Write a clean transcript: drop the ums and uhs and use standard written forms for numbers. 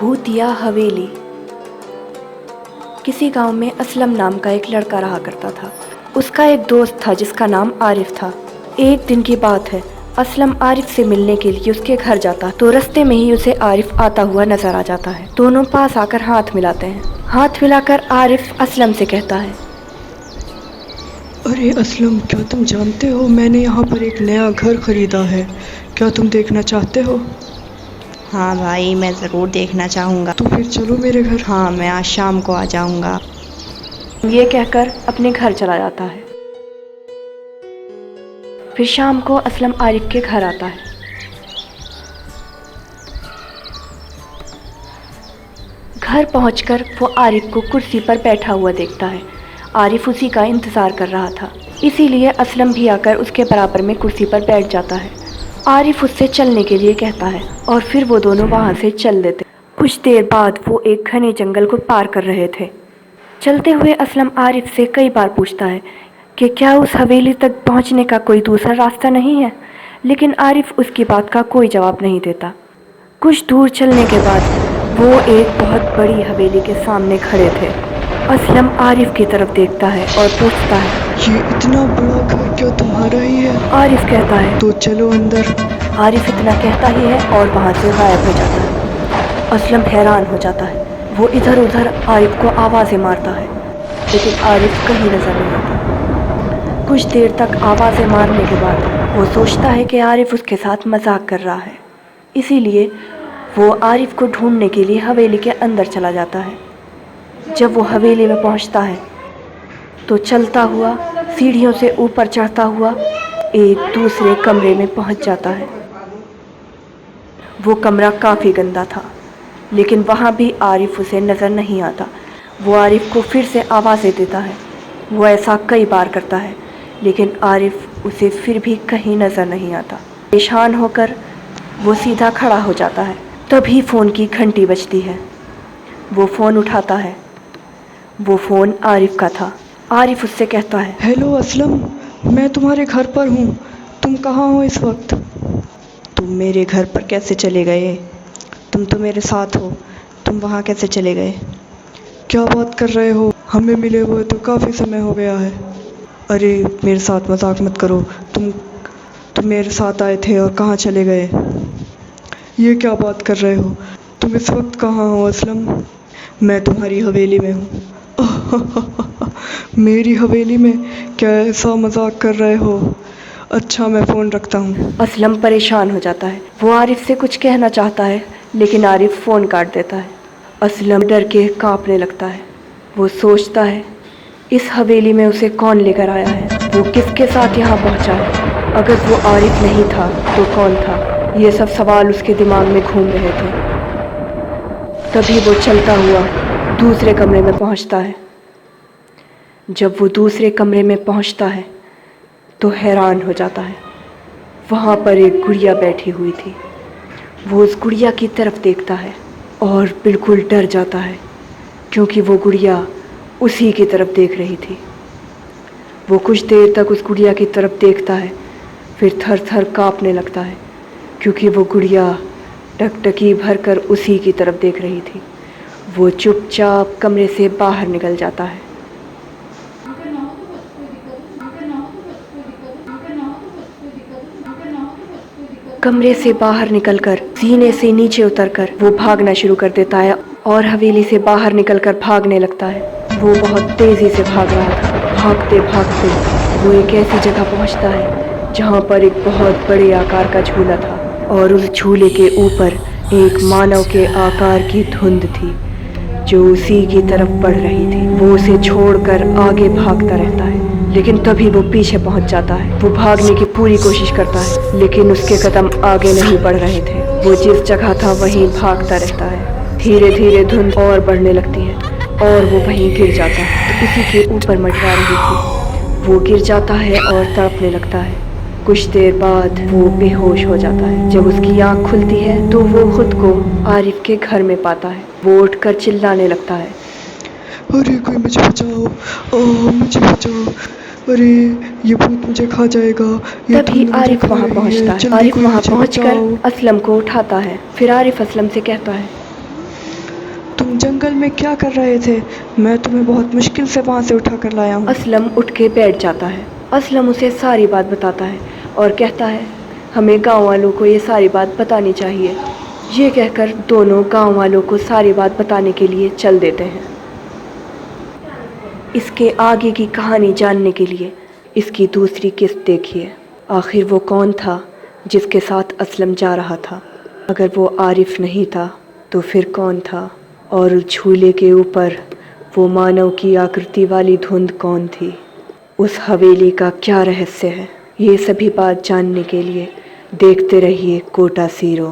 भूतिया हवेली। किसी गांव में असलम नाम का एक लड़का रहा करता था। उसका एक दोस्त था जिसका नाम आरिफ था। एक दिन की बात है, असलम आरिफ से मिलने के लिए उसके घर जाता तो रास्ते में ही उसे आरिफ आता हुआ नजर आ जाता है। दोनों पास आकर हाथ मिलाते हैं। हाथ मिलाकर आरिफ असलम से कहता है, अरे असलम, क्या तुम जानते हो मैंने यहाँ पर एक नया घर खरीदा है, क्या तुम देखना चाहते हो? हाँ भाई, मैं ज़रूर देखना चाहूँगा। तो फिर चलो मेरे घर। हाँ, मैं आज शाम को आ जाऊँगा। ये कहकर अपने घर चला जाता है। फिर शाम को असलम आरिफ के घर आता है। घर पहुंचकर वो आरिफ को कुर्सी पर बैठा हुआ देखता है। आरिफ उसी का इंतज़ार कर रहा था, इसीलिए असलम भी आकर उसके बराबर में कुर्सी पर बैठ जाता है। आरिफ उससे चलने के लिए कहता है और फिर वो दोनों वहाँ से चल देते। कुछ देर बाद वो एक घने जंगल को पार कर रहे थे। चलते हुए असलम आरिफ से कई बार पूछता है कि क्या उस हवेली तक पहुँचने का कोई दूसरा रास्ता नहीं है, लेकिन आरिफ उसकी बात का कोई जवाब नहीं देता। कुछ दूर चलने के बाद वो एक बहुत बड़ी हवेली के सामने खड़े थे। असलम आरिफ की तरफ देखता है और पूछता है, ये इतना बड़ा घर क्या तुम्हारा ही है? आरिफ कहता है, तो चलो अंदर। आरिफ इतना कहता ही है और वहाँ से गायब हो जाता है। असलम हैरान हो जाता है। वो इधर उधर आरिफ को आवाज़ें मारता है, लेकिन आरिफ कहीं नजर नहीं आता। कुछ देर तक आवाज़ें मारने के बाद वो सोचता है कि आरिफ उसके साथ मजाक कर रहा है, इसीलिए वो आरिफ को ढूंढने के लिए हवेली के अंदर चला जाता है। जब वो हवेली में पहुंचता है तो चलता हुआ सीढ़ियों से ऊपर चढ़ता हुआ एक दूसरे कमरे में पहुंच जाता है। वो कमरा काफ़ी गंदा था, लेकिन वहाँ भी आरिफ उसे नज़र नहीं आता। वो आरिफ को फिर से आवाज़ें देता है। वो ऐसा कई बार करता है, लेकिन आरिफ उसे फिर भी कहीं नज़र नहीं आता। परेशान होकर वो सीधा खड़ा हो जाता है। तभी फ़ोन की घंटी बजती है। वो फ़ोन उठाता है। वो फ़ोन आरिफ का था। आरिफ उससे कहता है, हेलो असलम, मैं तुम्हारे घर पर हूँ, तुम कहाँ हो इस वक्त? तुम मेरे घर पर कैसे चले गए? तुम तो मेरे साथ हो, तुम वहाँ कैसे चले गए? क्या बात कर रहे हो? हमें मिले हुए तो काफ़ी समय हो गया है। अरे मेरे साथ मजाक मत करो, तुम मेरे साथ आए थे और कहाँ चले गए? ये क्या बात कर रहे हो? तुम इस वक्त कहाँ हो असलम? मैं तुम्हारी हवेली में हूँ। मेरी हवेली में? क्या ऐसा मजाक कर रहे हो? अच्छा, मैं फ़ोन रखता हूँ। असलम परेशान हो जाता है। वो आरिफ से कुछ कहना चाहता है, लेकिन आरिफ फ़ोन काट देता है। असलम डर के कांपने लगता है। वो सोचता है, इस हवेली में उसे कौन लेकर आया है? वो किसके साथ यहाँ पहुँचा है? अगर वो आरिफ नहीं था तो कौन था? ये सब सवाल उसके दिमाग में घूम रहे थे। तभी वो चलता हुआ दूसरे कमरे में पहुँचता है। जब वो दूसरे कमरे में पहुँचता है तो हैरान हो जाता है। वहाँ पर एक गुड़िया बैठी हुई थी। वो उस गुड़िया की तरफ देखता है और बिल्कुल डर जाता है, क्योंकि वो गुड़िया उसी की तरफ देख रही थी। वो कुछ देर तक उस गुड़िया की तरफ देखता है, फिर थर थर काँपने लगता है, क्योंकि वो गुड़िया टकटकी भरकर उसी की तरफ देख रही थी। वो चुपचाप कमरे से बाहर निकल जाता है। कमरे से बाहर निकलकर सीने से नीचे उतरकर वो भागना शुरू कर देता है और हवेली से बाहर निकलकर भागने लगता है। वो बहुत तेज़ी से भाग रहा था। भागते भागते वो एक ऐसी जगह पहुंचता है जहां पर एक बहुत बड़े आकार का झूला था, और उस झूले के ऊपर एक मानव के आकार की धुंध थी जो उसी की तरफ बढ़ रही थी। वो उसे छोड़कर आगे भागता रहता है, लेकिन तभी वो पीछे पहुंच जाता है। वो भागने की पूरी कोशिश करता है, लेकिन उसके कदम आगे नहीं बढ़ रहे थे। वो जिस जगह था वहीं भागता रहता है। धीरे धीरे धुंध और बढ़ने लगती है और वो वहीं गिर जाता है। तो इसी के ऊपर मंडरा रही थी। वो गिर जाता है और तड़पने लगता है। कुछ देर बाद वो बेहोश हो जाता है। जब उसकी आँख खुलती है तो वो खुद को आरिफ के घर में पाता है। वो उठकर चिल्लाने लगता है, अरे कोई मुझे बचाओ, मुझे बचाओ, अरे ये भूत मुझे खा जाएगा। तभी आरिफ वहाँ पहुँचता है। आरिफ वहाँ पहुँचकर असलम को उठाता है। फिर आरिफ असलम से कहता है, जंगल में क्या कर रहे थे? मैं तुम्हें बहुत मुश्किल से वहाँ से उठा कर लाया हूँ। असलम उठ के बैठ जाता है। असलम उसे सारी बात बताता है और कहता है हमें गांव वालों को ये सारी बात बतानी चाहिए। ये कहकर दोनों गांव वालों को सारी बात बताने के लिए चल देते हैं। इसके आगे की कहानी जानने के लिए इसकी दूसरी किस्त देखिए। आखिर वो कौन था जिसके साथ असलम जा रहा था? अगर वो आरिफ नहीं था तो फिर कौन था? और झूले के ऊपर वो मानव की आकृति वाली धुंध कौन थी? उस हवेली का क्या रहस्य है? ये सभी बात जानने के लिए देखते रहिए कोटा सीरो।